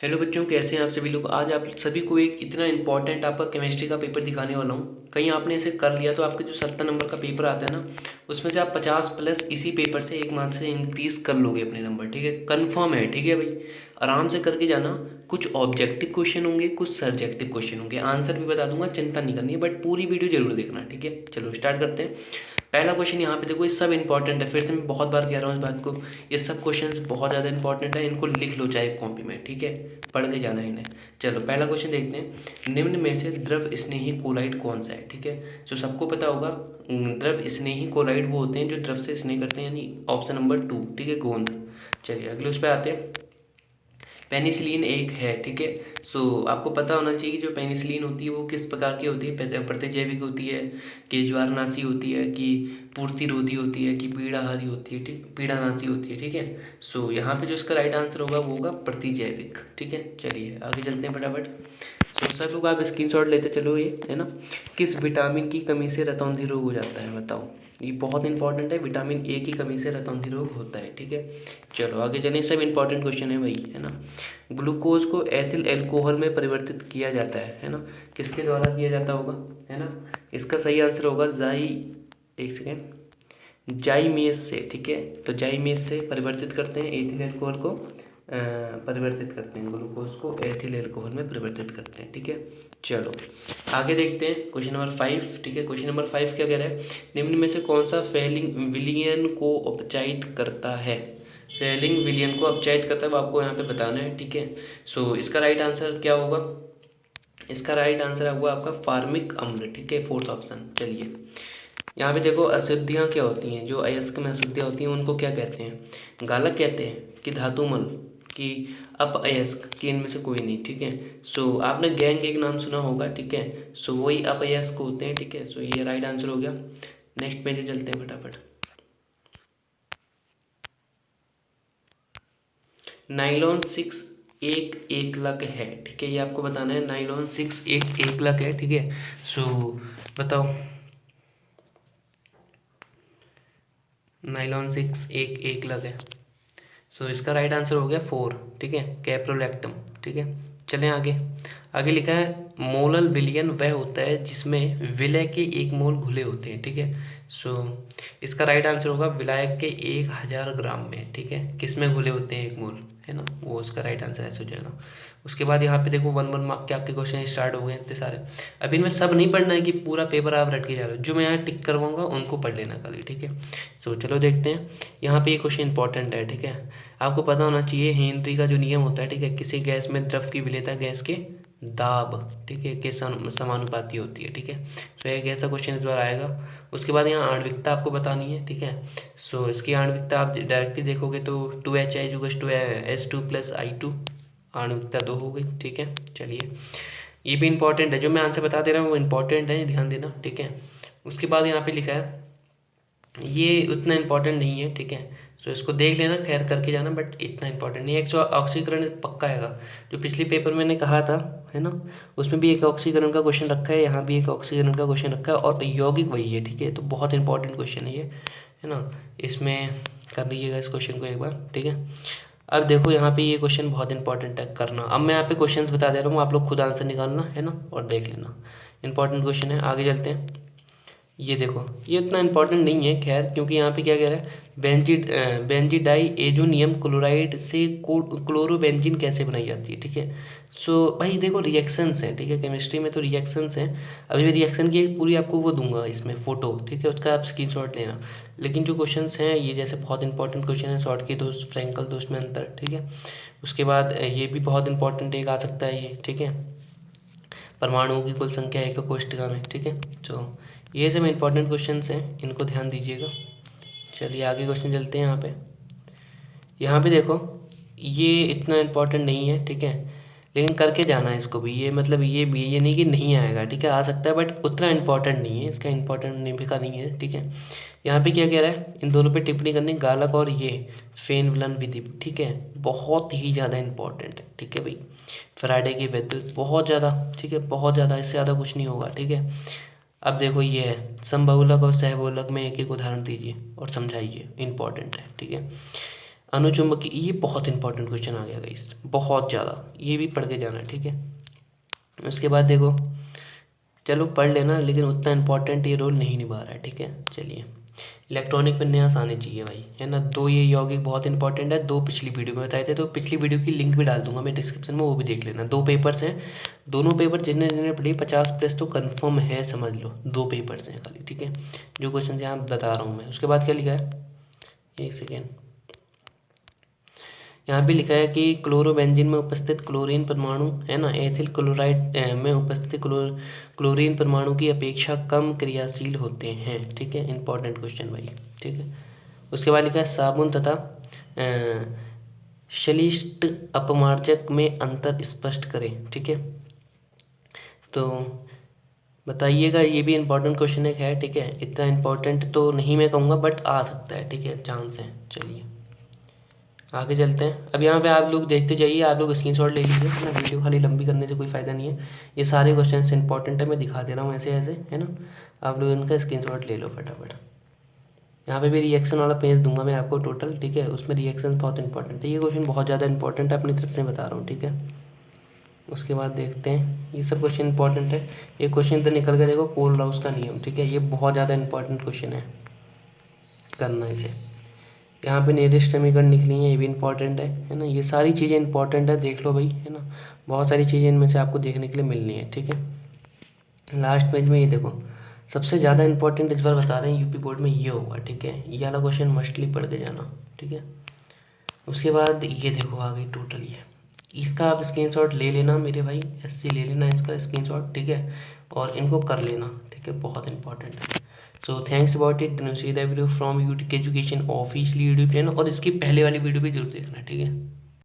Hello बच्चों, कैसे हैं आप सभी लोग। आज आप सभी को एक इतना इंपॉर्टेंट आपका केमिस्ट्री का पेपर दिखाने वाला हूँ। कहीं आपने ऐसे कर लिया तो आपके जो 70 नंबर का पेपर आता है ना, उसमें से आप 50 प्लस इसी पेपर से एक मार्क्स से इंक्रीज कर लोगे अपने नंबर। ठीक है, कंफर्म है। ठीक है भाई, आराम से करके जाना। कुछ ऑब्जेक्टिव क्वेश्चन होंगे, कुछ सब्जेक्टिव क्वेश्चन होंगे, आंसर भी बता दूंगा, चिंता नहीं करनी है, बट पूरी वीडियो जरूर देखना। ठीक है, चलो स्टार्ट करते हैं। पहला क्वेश्चन यहाँ पे देखो, ये सब इंपॉर्टेंट है। फिर से मैं बहुत बार कह रहा हूँ इस बात को, ये सब क्वेश्चंस बहुत ज़्यादा इंपॉर्टेंट है। इनको लिख लो चाहे कॉपी में, ठीक है, पढ़ के जाना है इन्हें। चलो पहला क्वेश्चन देखते हैं। निम्न में से द्रव स्नेही कोलाइड कौन सा है। ठीक है, जो सबको पता होगा, द्रव स्नेही कोलाइड वो होते हैं जो द्रव से स्नेह करते हैं, यानी ऑप्शन नंबर 2। ठीक है, गोंद। चलिए अगले उस पर आते हैं। पेनिसिलिन एक है। ठीक है, सो आपको पता होना चाहिए कि जो पेनिसिलिन होती है वो किस प्रकार की होती है। प्रतिजैविक होती है कि ज्वारनाशी होती है कि पूर्तिरोधी होती है कि पीड़ाहारी होती है। ठीक, पीड़ानाशी होती है। ठीक है, सो यहाँ पे जो इसका राइट आंसर होगा वो होगा प्रतिजैविक। ठीक है, चलिए आगे चलते हैं फटाफट। सो सब लोग आप स्क्रीनशॉट लेते चलो, ये है ना। किस विटामिन की कमी से रतौंधी रोग हो जाता है, बताओ। ये बहुत इंपॉर्टेंट है, विटामिन ए की कमी से रतौंधी रोग होता है। ठीक है, चलो आगे चलिए, सब इंपॉर्टेंट क्वेश्चन है भाई, है ना। ग्लूकोज को एथिल अल्कोहल में परिवर्तित किया जाता है ना। किसके द्वारा किया जाता होगा, है ना। इसका सही आंसर होगा जाई, एक सेकेंड, जाइमेस से। ठीक है, तो जाइमेस से परिवर्तित करते हैं एथिल अल्कोहल को, परिवर्तित करते हैं ग्लूकोज को एथिल अल्कोहल में परिवर्तित करते हैं। ठीक है, चलो आगे देखते हैं क्वेश्चन नंबर 5। ठीक है, क्वेश्चन नंबर 5 क्या कह रहा है। निम्न में से कौन सा फेलिंग विलियन को अपचायित करता है। फेलिंग विलियन को अपचायित करता है वो आपको यहाँ पे बताना है। ठीक है, सो इसका राइट आंसर क्या होगा। इसका राइट आंसर होगा आपका फार्मिक अम्ल। ठीक है, फोर्थ ऑप्शन। चलिए यहाँ पे देखो, अशुद्धियाँ क्या होती हैं, जो अयस्क में अशुद्धियाँ होती हैं उनको क्या कहते हैं। गालक कहते हैं कि धातुमल कि अप अयस्क, कि इनमें से कोई नहीं। ठीक है, सो आपने गैंग एक नाम सुना होगा। ठीक है, सो वही अप अयस्क होते हैं। ठीक है, सो ये राइट आंसर हो गया। नेक्स्ट पेज चलते हैं फटाफट। नाइलॉन 6 एक एकलक है। ठीक है, ये आपको बताना है, नाइलॉन 6 एक एकलक है। ठीक है, सो बताओ। नाइलॉन 6 एक एकलक है, सो इसका राइट आंसर हो गया 4। ठीक है, कैप्रोलैक्टम। ठीक है, चलें आगे। आगे लिखा है मोलल विलियन वह होता है जिसमें विलय के 1 मोल घुले होते हैं। ठीक है, सो इसका राइट आंसर होगा विलायक के 1000 ग्राम में। ठीक है, किस में घुले होते हैं 1 मोल, है ना, वो उसका राइट आंसर ऐसे हो जाएगा। उसके बाद यहाँ पे देखो 1 1 मार्क के आपके क्वेश्चन स्टार्ट हो गए इतने सारे। अभी इनमें सब नहीं पढ़ना है कि पूरा पेपर आप रट के जा रहे हो, जो मैं यहाँ टिक करवाऊंगा उनको पढ़ लेना खाली। ठीक है, सो चलो देखते हैं। यहाँ पे ये क्वेश्चन इंपॉर्टेंट है। ठीक है, आपको पता होना चाहिए हेनरी का जो नियम होता है। ठीक है, किसी गैस में द्रव की विलेयता गैस के दाब, ठीक है, के समानुपाती होती है। ठीक है, तो एक ऐसा क्वेश्चन इस बार आएगा। उसके बाद यहाँ आणविकता आपको बतानी है। ठीक है, सो इसकी आणविकता आप डायरेक्टली देखोगे तो 2H2S2 आणविकता 2 हो गई। ठीक है, चलिए ये भी इंपॉर्टेंट है, जो मैं आंसर बता दे रहा हूँ वो इंपॉर्टेंट है, ध्यान देना। ठीक है, उसके बाद यहाँ पे लिखा है, ये उतना इम्पोर्टेंट नहीं है। ठीक है, सो इसको देख लेना, खैर करके जाना, बट इतना इम्पोर्टेंट नहीं है। एक ऑक्सीकरण पक्का आएगा, जो पिछली पेपर मैंने कहा था, है ना, उसमें भी एक ऑक्सीकरण का क्वेश्चन रखा है, यहाँ भी एक ऑक्सीकरण का क्वेश्चन रखा है, और यौगिक वही है। ठीक है, तो बहुत इंपॉर्टेंट क्वेश्चन है ये, है ना। इसमें कर लीजिएगा इस क्वेश्चन को एक बार। ठीक है, अब देखो यहाँ पे ये क्वेश्चन बहुत इंपॉर्टेंट है करना। अब मैं यहाँ पे क्वेश्चंस बता दे रहा हूँ, आप लोग खुद आंसर निकालना, है ना, और देख लेना। इंपॉर्टेंट क्वेश्चन है, आगे चलते हैं। ये देखो, ये उतना इम्पोर्टेंट नहीं है खैर, क्योंकि यहाँ पे क्या कह रहा है, बेंजीडाई एजोनियम क्लोराइड से क्लोरोबेंजीन कैसे बनाई जाती है। ठीक है, सो भाई देखो रिएक्शंस हैं। ठीक है, केमिस्ट्री में तो रिएक्शंस हैं। अभी मैं रिएक्शन की एक पूरी आपको वो दूंगा इसमें फोटो। ठीक है, उसका आप स्क्रीनशॉट लेना। लेकिन जो क्वेश्चंस हैं ये जैसे बहुत इंपॉर्टेंट क्वेश्चन है, शॉर्ट की दोस्त, फ्रैंकल दोस्त में अंतर। ठीक है, उसके बाद ये भी बहुत इंपॉर्टेंट एक आ सकता है ये। ठीक है, परमाणुओं की कुल संख्या एक कोष्ठिका में। ठीक है, तो ये सब इंपॉर्टेंट क्वेश्चंस हैं, इनको ध्यान दीजिएगा। चलिए आगे क्वेश्चन चलते हैं। यहाँ पे देखो, ये इतना इम्पोर्टेंट नहीं है। ठीक है, लेकिन करके जाना है इसको भी, ये मतलब ये भी, ये नहीं कि नहीं आएगा। ठीक है, आ सकता है, बट उतना इम्पोर्टेंट नहीं है, इसका इम्पोर्टेंट भूमिका नहीं है। ठीक है, यहाँ पे क्या कह रहा है, इन दोनों पे टिप्पणी करनी, गालक और ये फेनवलन विधि। ठीक है, बहुत ही ज़्यादा इंपॉर्टेंट है। ठीक है भाई, फ्राइडे की विद्युत बहुत ज़्यादा, ठीक है, बहुत ज़्यादा, इससे ज़्यादा कुछ नहीं होगा। ठीक है, अब देखो ये है समबहुलक और सहबहुलक में एक एक उदाहरण दीजिए और समझाइए, इंपॉर्टेंट है। ठीक है, अनुचुंबकीय, ये बहुत इंपॉर्टेंट क्वेश्चन आ गया गाइस, बहुत ज़्यादा, ये भी पढ़ के जाना, ठीक है। उसके बाद देखो, चलो पढ़ लेना, लेकिन उतना इंपॉर्टेंट ये रोल नहीं निभा रहा है, ठीक है। चलिए, इलेक्ट्रॉनिक विन्यास आने चाहिए भाई, है ना। दो ये यौगिक बहुत इंपॉर्टेंट है, दो पिछली वीडियो में बताए थे, तो पिछली वीडियो की लिंक भी डाल दूंगा मैं डिस्क्रिप्शन में, वो भी देख लेना। 2 पेपर्स हैं, दोनों पेपर जिन्हें जिन्हें पढ़ी 50+ तो कन्फर्म है, समझ लो। 2 पेपर्स हैं खाली, ठीक है, जो क्वेश्चन यहाँ बता रहा हूँ मैं। उसके बाद क्या लिखा है, एक सेकेंड, यहाँ पे लिखा है कि क्लोरोबेंजीन में उपस्थित क्लोरीन परमाणु, है ना, एथिल क्लोराइड में उपस्थित क्लोरीन परमाणु की अपेक्षा कम क्रियाशील होते हैं, ठीक है। इंपॉर्टेंट क्वेश्चन भाई, ठीक है। उसके बाद लिखा है साबुन तथा श्लिष्ट अपमार्जक में अंतर स्पष्ट करें, ठीक है। तो बताइएगा, ये भी इंपॉर्टेंट क्वेश्चन है, ठीक है। इतना इंपॉर्टेंट तो नहीं मैं कहूँगा, बट आ सकता है, ठीक है, चांस है। चलिए आगे चलते हैं। अब यहाँ पे आप लोग देखते जाइए, आप लोग स्क्रीनशॉट ले लीजिए, है ना। वीडियो खाली लंबी करने से कोई फ़ायदा नहीं है, ये सारे क्वेश्चन इंपॉर्टेंट है, मैं दिखा दे रहा हूँ ऐसे ऐसे, है ना। आप लोग इनका स्क्रीनशॉट ले लो फटाफट। यहाँ पे भी रिएक्शन वाला पेज दूंगा मैं आपको टोटल, ठीक है। उसमें रिएक्शन बहुत इंपॉर्टेंट है, ये क्वेश्चन बहुत ज़्यादा इंपॉर्टेंट है, अपनी तरफ से बता रहा हूँ, ठीक है। उसके बाद देखते हैं, ये सब क्वेश्चन इंपॉर्टेंट है। ये क्वेश्चन तो निकल के देखो, कोलराउस का नियम, ठीक है, ये बहुत ज़्यादा इंपॉर्टेंट क्वेश्चन है, करना इसे। यहाँ पे निर्दिष्ट समीकरण निकली हैं, ये भी इंपॉर्टेंट है ना। ये सारी चीज़ें इंपॉर्टेंट है, देख लो भाई, है ना। बहुत सारी चीज़ें इनमें से आपको देखने के लिए मिलनी है, ठीक है। लास्ट पेज में ये देखो, सबसे ज़्यादा इंपॉर्टेंट इस बार बता रहे हैं यूपी बोर्ड में, ये होगा, ठीक है। ये वाला क्वेश्चन मस्टली पढ़ के जाना, ठीक है। उसके बाद ये देखो आ गई टोटल, ये इसका आप स्क्रीनशॉट ले लेना मेरे भाई, ऐसे ले लेना इसका स्क्रीनशॉट, ठीक है, और इनको कर लेना, ठीक है, बहुत इंपॉर्टेंट है। So thanks about it, see the video from Utik education officially YouTube channel, और इसकी पहले वाली वीडियो भी जरूर देखना, ठीक है।